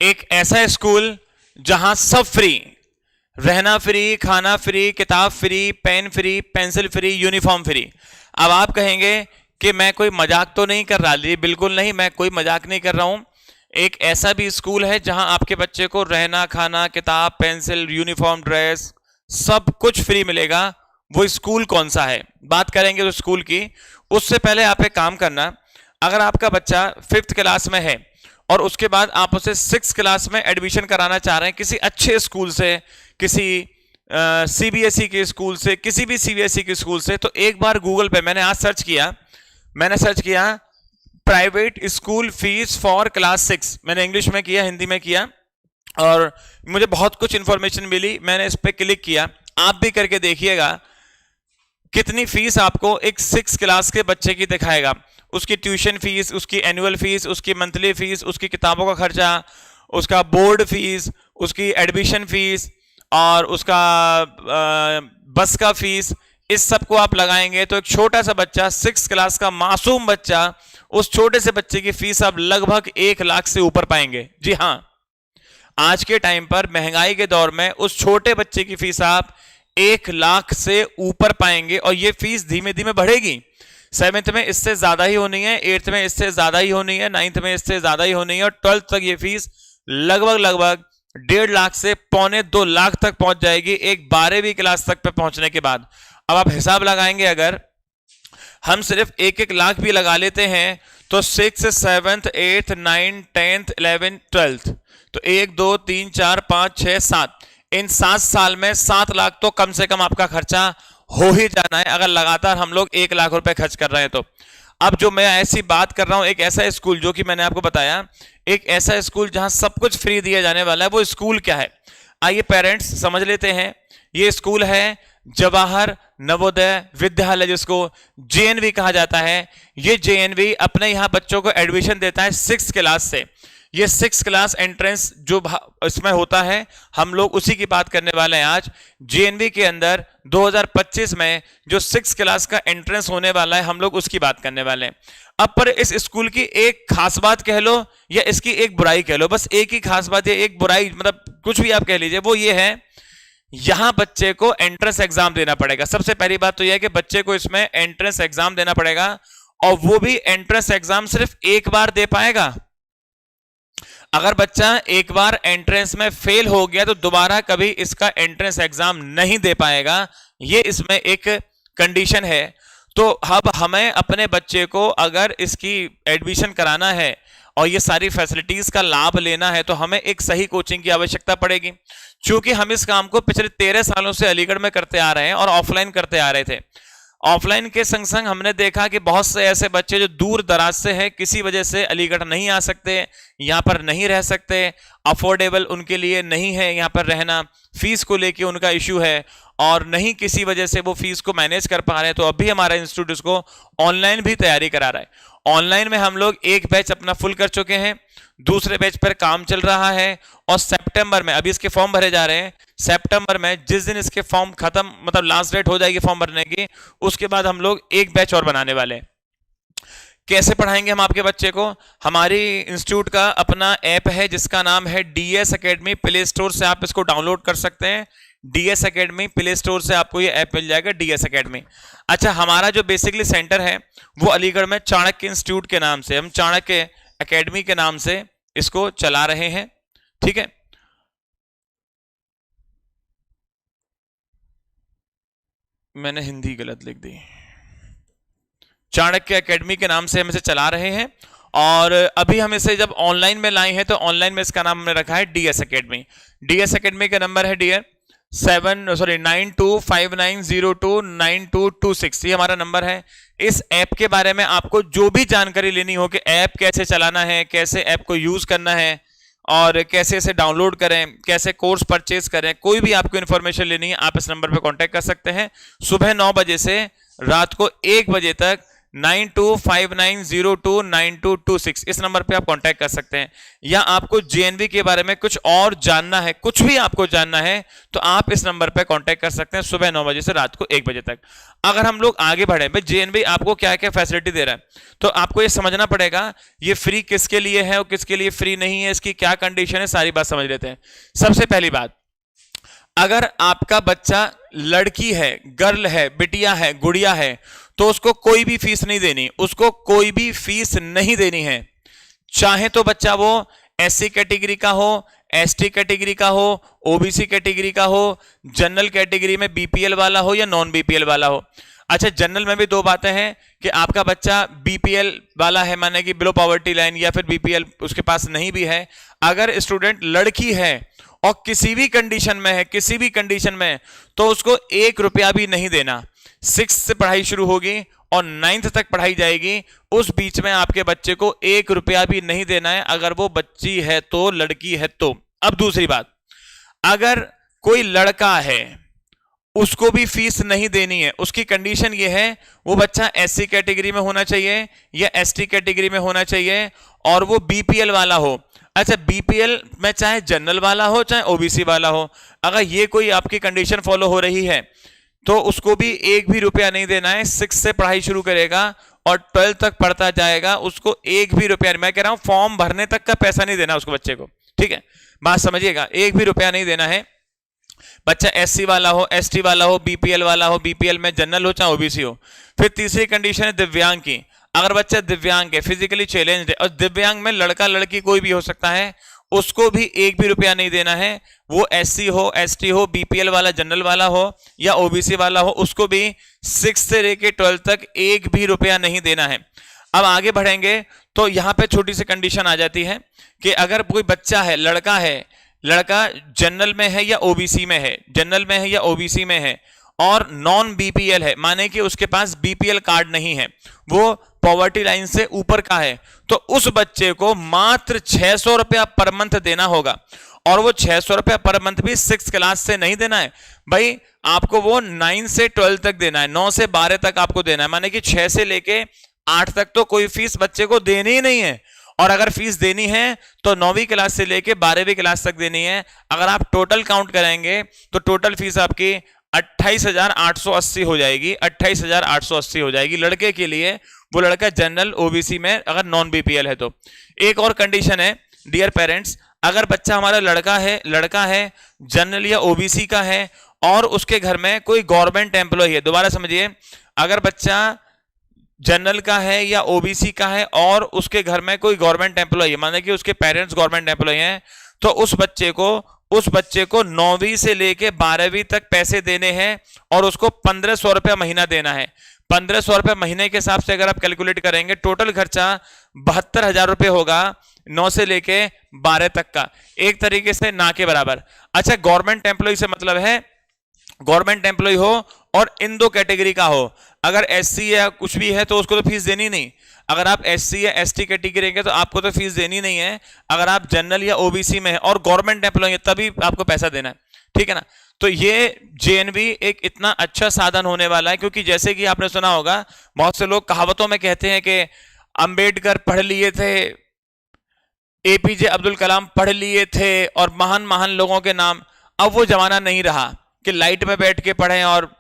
एक ऐसा स्कूल जहां सब फ्री, रहना फ्री, खाना फ्री, किताब free, pain free, pencil free, uniform free. अब आप कहेंगे कि मैं कोई मजाक तो नहीं कर रहा। जी बिल्कुल नहीं, मैं कोई मजाक नहीं कर रहा हूं। एक ऐसा भी स्कूल है जहां आपके बच्चे को रहना, खाना, किताब, पेंसिल, यूनिफॉर्म, ड्रेस सब कुछ फ्री मिलेगा। वो स्कूल कौन सा है, बात करेंगे उस स्कूल की। उससे पहले आप एक काम करना, अगर आपका बच्चा 5th क्लास में है और उसके बाद आप उसे 6th क्लास में एडमिशन कराना चाह रहे हैं किसी अच्छे स्कूल से, किसी सीबीएसई के स्कूल से, किसी भी सीबीएसई के स्कूल से, तो एक बार गूगल पे मैंने आज सर्च किया private school fees for class 6। मैंने इंग्लिश में किया, हिंदी में किया, और मुझे बहुत कुछ इंफॉर्मेशन मिली। मैंने इस पर क्लिक किया, आप भी करके देखिएगा कितनी फीस आपको एक 6 क्लास के बच्चे की दिखाएगा। उसकी ट्यूशन फीस, उसकी एनुअल फीस, उसकी मंथली फीस, उसकी किताबों का खर्चा, उसका बोर्ड फीस, उसकी एडमिशन फीस और उसका बस का फीस, इस सब को आप लगाएंगे तो एक छोटा सा बच्चा 6 क्लास का मासूम बच्चा, उस छोटे से बच्चे की फीस आप लगभग 1 लाख से ऊपर पाएंगे। जी हां, आज के टाइम पर महंगाई के दौर में उस छोटे बच्चे की फीस आप 1 लाख से ऊपर पाएंगे, और ये फीस धीमे धीमे बढ़ेगी। 7th में इससे ज्यादा ही होनी है, 8th में इससे ज्यादा ही होनी है, 9th में इससे ज्यादा ही होनी है, और 12th तक ये फीस लगभग 1.5 लाख से 1.25-2 लाख तक पहुंच जाएगी एक 12वीं क्लास तक पे पहुंचने के बाद। अब आप हिसाब लगाएंगे, अगर हम सिर्फ 1-1 लाख भी लगा लेते हैं तो 6th, 7th, 8th, 9th, 10th, 11th, 12th, तो 1 2 3 4 5 6 7, इन 7 साल में 7 लाख तो कम से कम आपका खर्चा हो ही जाना है, अगर लगातार हम लोग 1 लाख रुपए खर्च कर रहे हैं तो। अब जो मैं ऐसी बात कर रहा हूं, एक ऐसा स्कूल जो कि मैंने आपको बताया, एक ऐसा स्कूल जहां सब कुछ फ्री दिया जाने वाला है, वो स्कूल क्या है आइए पेरेंट्स समझ लेते हैं। ये स्कूल है जवाहर नवोदय विद्यालय, जिसको जेएनवी कहा जाता है। ये जेएनवी अपने यहां बच्चों को एडमिशन देता है 6th क्लास से। ये 6th क्लास एंट्रेंस जो इसमें होता है, हम लोग उसी की बात करने वाले हैं आज। जेएनवी के अंदर 2025 में जो 6th क्लास का एंट्रेंस होने वाला है, हम लोग उसकी बात करने वाले हैं। अब पर इस स्कूल की एक खास बात कह लो या इसकी एक बुराई कह लो, बस एक ही खास बात या एक बुराई, मतलब कुछ भी आप कह लीजिए, वो ये है यहां बच्चे को एंट्रेंस एग्जाम देना पड़ेगा। सबसे पहली बात तो यह है कि बच्चे को इसमें एंट्रेंस एग्जाम देना पड़ेगा, और वो भी एंट्रेंस एग्जाम सिर्फ एक बार दे पाएगा। अगर बच्चा एक बार एंट्रेंस में फेल हो गया तो दोबारा कभी इसका एंट्रेंस एग्जाम नहीं दे पाएगा, ये इसमें एक कंडीशन है। तो अब हमें अपने बच्चे को अगर इसकी एडमिशन कराना है और ये सारी फैसिलिटीज का लाभ लेना है, तो हमें एक सही कोचिंग की आवश्यकता पड़ेगी। क्योंकि हम इस काम को पिछले 13 सालों से अलीगढ़ में करते आ रहे हैं और ऑफलाइन करते आ रहे थे। ऑफलाइन के संग संग हमने देखा कि बहुत से ऐसे बच्चे जो दूर दराज से हैं, किसी वजह से अलीगढ़ नहीं आ सकते, यहाँ पर नहीं रह सकते, अफोर्डेबल उनके लिए नहीं है यहाँ पर रहना, फीस को लेके उनका इश्यू है, और नहीं किसी वजह से वो फीस को मैनेज कर पा रहे हैं। तो अभी हमारा इंस्टीट्यूट उसको ऑनलाइन भी तैयारी करा रहा है। ऑनलाइन में हम लोग एक बैच अपना फुल कर चुके हैं, दूसरे बैच पर काम चल रहा है, और सितंबर में अभी इसके फॉर्म भरे जा रहे हैं। सितंबर में जिस दिन इसके फॉर्म खत्म, मतलब लास्ट डेट हो जाएगी फॉर्म भरने की, उसके बाद हम लोग एक बैच और बनाने वाले हैं। कैसे पढ़ाएंगे हम आपके बच्चे को? हमारी इंस्टीट्यूट का अपना ऐप है जिसका नाम है डीएस एकेडमी। प्ले स्टोर से आप इसको डाउनलोड कर सकते हैं। डीएस एकेडमी प्ले स्टोर से आपको ये ऐप मिल जाएगा, डीएस एकेडमी। अच्छा, हमारा जो बेसिकली सेंटर है वो अलीगढ़ में चाणक्य इंस्टीट्यूट के नाम से, हम चाणक्य एकेडमी के नाम से इसको चला रहे हैं। ठीक है, मैंने हिंदी गलत लिख दी, चाणक्य एकेडमी के नाम से हम इसे चला रहे हैं। और अभी हम इसे जब ऑनलाइन में लाए हैं तो ऑनलाइन में इसका नाम हमने रखा है डीएस एकेडमी। डीएस एकेडमी का नंबर है डियर 9259029226, ये हमारा नंबर है। इस ऐप के बारे में आपको जो भी जानकारी लेनी हो कि ऐप कैसे चलाना है, कैसे ऐप को यूज करना है, और कैसे इसे डाउनलोड करें, कैसे कोर्स परचेज करें, कोई भी आपको इंफॉर्मेशन लेनी है, आप इस नंबर पर कांटेक्ट कर सकते हैं। सुबह 9 बजे से रात को 1 बजे तक 9259029226 इस नंबर पे आप कांटेक्ट कर सकते हैं। या आपको जेएनवी के बारे में कुछ और जानना है, कुछ भी आपको जानना है, तो आप इस नंबर पे कांटेक्ट कर सकते हैं सुबह 9 बजे से रात को 1 बजे तक। अगर हम लोग आगे बढ़े, भाई जेएनवी आपको क्या क्या फैसिलिटी दे रहा है, तो आपको ये समझना पड़ेगा ये फ्री किसके लिए है और किसके लिए फ्री नहीं है, इसकी क्या कंडीशन है, सारी बात समझ लेते हैं। सबसे पहली बात, अगर आपका बच्चा लड़की है, गर्ल है, बिटिया है, गुड़िया है, तो उसको कोई भी फीस नहीं देनी, उसको कोई भी फीस नहीं देनी है। चाहे तो बच्चा वो एससी कैटेगरी का हो, एसटी कैटेगरी का हो, ओबीसी कैटेगरी का हो, जनरल कैटेगरी में बीपीएल वाला हो या नॉन बीपीएल वाला हो। अच्छा, जनरल में भी दो बातें हैं कि आपका बच्चा बीपीएल वाला है, माने कि बिलो पॉवर्टी लाइन, या फिर बीपीएल उसके पास नहीं भी है। अगर स्टूडेंट लड़की है और किसी भी कंडीशन में है, किसी भी कंडीशन में, तो उसको 1 रुपया भी नहीं देना। 6 से पढ़ाई शुरू होगी और 9th तक पढ़ाई जाएगी, उस बीच में आपके बच्चे को 1 रुपया भी नहीं देना है, अगर वो बच्ची है तो, लड़की है तो। अब दूसरी बात, अगर कोई लड़का है उसको भी फीस नहीं देनी है। उसकी कंडीशन ये है, वो बच्चा एससी कैटेगरी में होना चाहिए या एसटी कैटेगरी में होना चाहिए और वो बीपीएल वाला हो। अच्छा, बीपीएल में चाहे जनरल वाला हो चाहे ओबीसी वाला हो, अगर ये कोई आपकी कंडीशन फॉलो हो रही है तो उसको भी 1 भी रुपया नहीं देना है। 6 से पढ़ाई शुरू करेगा और 12 तक पढ़ता जाएगा, उसको 1 भी रुपया, मैं कह रहा हूं फॉर्म भरने तक का पैसा नहीं देना उसको, बच्चे को, ठीक है, बात समझिएगा, 1 भी रुपया नहीं देना है। बच्चा एससी वाला हो, एसटी वाला हो, बीपीएल वाला हो, बीपीएल में जनरल हो चाहे ओबीसी हो। फिर तीसरी कंडीशन है दिव्यांग की। अगर बच्चा दिव्यांग है, फिजिकली चैलेंज्ड है, और दिव्यांग में लड़का लड़की कोई भी हो सकता है, उसको भी 1 भी रुपया नहीं देना है। वो एससी हो, एसटी हो, बीपीएल वाला, जनरल वाला हो या ओबीसी वाला हो, उसको भी 6 से लेके 12 तक 1 भी रुपया नहीं देना है। अब आगे बढ़ेंगे तो यहां पे छोटी सी कंडीशन आ जाती है कि अगर कोई बच्चा है, लड़का है, लड़का जनरल में है या ओबीसी में है, जनरल में है या ओबीसी में है, और नॉन बीपीएल है, माने कि उसके पास बीपीएल कार्ड नहीं है, वो पॉवर्टी लाइन से ऊपर का है, तो उस बच्चे को मात्र 600 रुपया पर मंथ देना होगा। और वो 600 रुपया पर मंथ भी 6 क्लास से नहीं देना है भाई, आपको वो 9 से 12 तक देना है, 9 से 12 तक आपको देना है, माने कि 6 से लेके 8 तक तो कोई फीस बच्चे को देनी ही नहीं है। और अगर फीस देनी है तो 9वीं क्लास से लेके 12वीं क्लास तक देनी है। अगर आप टोटल काउंट करेंगे तो टोटल फीस आपकी 28,880 हो जाएगी, 28,880 हो जाएगी लड़के के लिए, वो लड़का जनरल ओबीसी में अगर नॉन बीपीएल है तो। एक और कंडीशन है डियर पेरेंट्स, अगर बच्चा हमारा लड़का है जनरल या ओबीसी का है और उसके घर में कोई गवर्नमेंट एम्प्लॉय है, दोबारा समझिए, अगर बच्चा जनरल का है या ओबीसी का है और उसके घर में कोई गवर्नमेंट एम्प्लॉय है, माने कि उसके पेरेंट्स गवर्नमेंट एम्प्लॉय हैं, तो उस बच्चे को 9वीं से लेके 12वीं तक पैसे देने हैं और उसको 1500 रुपया महीना देना है। 1500 रुपये महीने के हिसाब से अगर आप कैलकुलेट करेंगे, टोटल खर्चा 72,000 रुपये होगा 9 से लेके 12 तक का, एक तरीके से ना के बराबर। अच्छा, गवर्नमेंट एम्प्लॉय से मतलब है गवर्नमेंट एम्प्लॉय हो और इन दो कैटेगरी का हो। अगर एससी या कुछ भी है तो उसको तो फीस देनी नहीं। अगर आप एससी या एसटी कैटेगरी के तो आपको तो फीस देनी नहीं है। अगर आप जनरल या ओबीसी में है और गवर्नमेंट एम्प्लॉय है तभी आपको पैसा देना है, ठीक है ना। तो ये जेएनवी एक इतना अच्छा साधन होने वाला है, क्योंकि जैसे कि आपने सुना होगा, बहुत से लोग कहावतों में कहते हैं कि अंबेडकर पढ़ लिए थे, एपीजे अब्दुल कलाम पढ़ लिए थे और महान महान लोगों के नाम। अब वो जमाना नहीं रहा कि लाइट में बैठ के पढ़ें और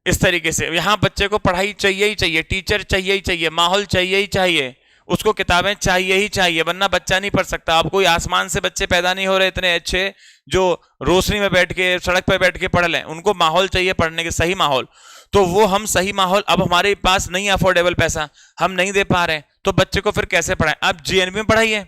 इस तरीके से। यहां बच्चे को पढ़ाई चाहिए ही चाहिए, टीचर चाहिए ही चाहिए, माहौल चाहिए ही चाहिए, उसको किताबें चाहिए ही चाहिए, वरना बच्चा नहीं पढ़ सकता। आप कोई आसमान से बच्चे पैदा नहीं हो रहे इतने अच्छे जो रोशनी में बैठ के, सड़क पर बैठ के पढ़ लें। उनको माहौल चाहिए पढ़ने के, सही माहौल। तो वो हम सही माहौल, अब हमारे पास नहीं अफोर्डेबल पैसा, हम नहीं दे पा रहे, तो बच्चे को फिर कैसे पढ़ाएं। आप जेएनवी में पढ़ाइए,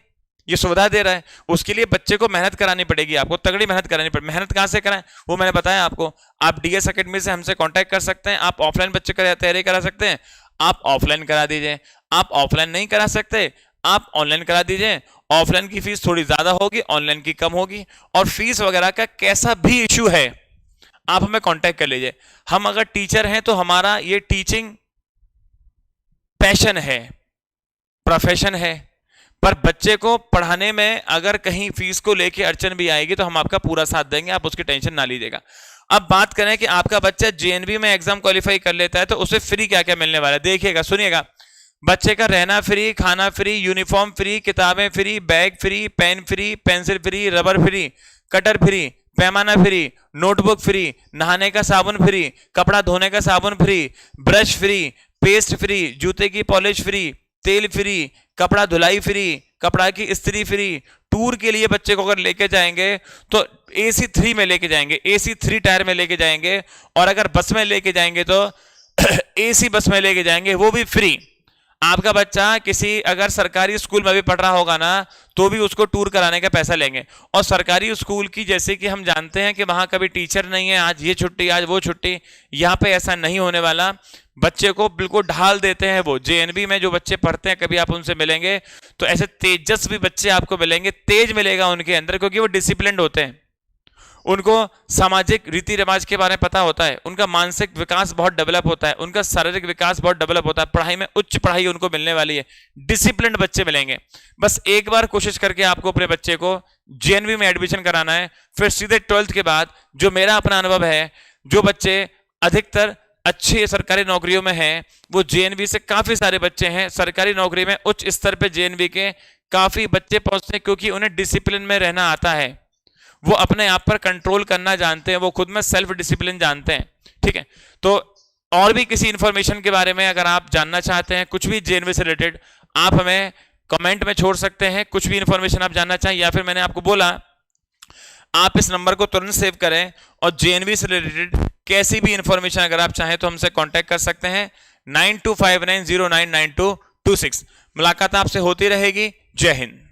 ये सुविधा दे रहा है, उसके लिए बच्चे को मेहनत करानी पड़ेगी, आपको तगड़ी मेहनत करानी पड़ेगी। मेहनत कहां से कराएं वो मैंने बताया आपको। आप डीएस एकेडमी से हमसे कांटेक्ट कर सकते हैं। आप ऑफलाइन बच्चे का तैयारी करा सकते हैं, आप ऑफलाइन करा दीजिए। आप ऑफलाइन नहीं करा सकते, आप ऑनलाइन करा दीजिए। ऑफलाइन की फीस थोड़ी ज्यादा होगी, ऑनलाइन की कम होगी। और फीस वगैरह का कैसा भी इश्यू है आप हमें कांटेक्ट कर लीजिए। हम अगर टीचर हैं तो हमारा ये टीचिंग पैशन है, प्रोफेशन है, पर बच्चे को पढ़ाने में अगर कहीं फीस को लेके अड़चन भी आएगी तो हम आपका पूरा साथ देंगे, आप उसकी टेंशन ना लीजिएगा। अब बात करें कि आपका बच्चा जेएनवी में एग्जाम क्वालिफाई कर लेता है तो उसे फ्री क्या क्या मिलने वाला है, देखिएगा, सुनिएगा। बच्चे का रहना फ्री, खाना फ्री, यूनिफॉर्म फ्री, किताबें free, bag free, pain free, pencil free, rubber free, cutter free, पैमाना फ्री, नोटबुक फ्री, नहाने का साबुन फ्री, कपड़ा धोने का साबुन free, brush free, paste free, जूते की पॉलिश फ्री, तेल फ्री, कपड़ा धुलाई फ्री, कपड़ा की इस्त्री फ्री। टूर के लिए बच्चे को अगर लेके जाएंगे तो AC 3 में लेके जाएंगे, AC 3 टायर में लेके जाएंगे, और अगर बस में लेके जाएंगे तो AC बस में लेके जाएंगे, वो भी फ्री। आपका बच्चा किसी अगर सरकारी स्कूल में भी पढ़ रहा होगा ना तो भी उसको टूर कराने का पैसा लेंगे। और सरकारी स्कूल की जैसे कि हम जानते हैं कि वहां कभी टीचर नहीं है, आज ये छुट्टी आज वो छुट्टी, यहाँ पे ऐसा नहीं होने वाला। बच्चे को बिल्कुल ढाल देते हैं। वो जेएनवी में जो बच्चे पढ़ते हैं, कभी आप उनसे मिलेंगे तो ऐसे तेजस्वी बच्चे आपको मिलेंगे, तेज मिलेगा उनके अंदर, क्योंकि वो डिसिप्लिन्ड होते हैं, उनको सामाजिक रीति रिवाज के बारे में पता होता है, उनका मानसिक विकास बहुत डेवलप होता है, उनका शारीरिक विकास बहुत डेवलप होता है, पढ़ाई में उच्च पढ़ाई उनको मिलने वाली है, डिसिप्लिन्ड बच्चे मिलेंगे। बस एक बार कोशिश करके आपको अपने बच्चे को जेएनवी में एडमिशन कराना है, फिर सीधे 12th के बाद जो मेरा अपना अनुभव है, जो बच्चे अधिकतर अच्छी सरकारी नौकरियों में हैं वो जेएनवी से काफी सारे बच्चे हैं सरकारी नौकरी में उच्च स्तर पे जेएनवी के काफी बच्चे पहुंचते हैं, क्योंकि उन्हें डिसिप्लिन में रहना आता है, वो अपने आप पर कंट्रोल करना जानते हैं, वो खुद में सेल्फ डिसिप्लिन जानते हैं। ठीक है, तो और भी किसी इंफॉर्मेशन के बारे में अगर आप जानना चाहते हैं, कुछ भी जेएनवी से रिलेटेड, आप हमें कमेंट में छोड़ सकते हैं। कुछ भी इंफॉर्मेशन आप जानना चाहें, या फिर मैंने आपको बोला आप इस नंबर को तुरंत सेव करें और जेएनवी से रिलेटेड कैसी भी इंफॉर्मेशन अगर आप चाहें तो हमसे कांटेक्ट कर सकते हैं 9259099226। मुलाकात आपसे होती रहेगी। जय हिंद।